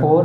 4،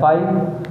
5،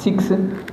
6،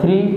3،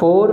4،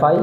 5،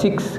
6،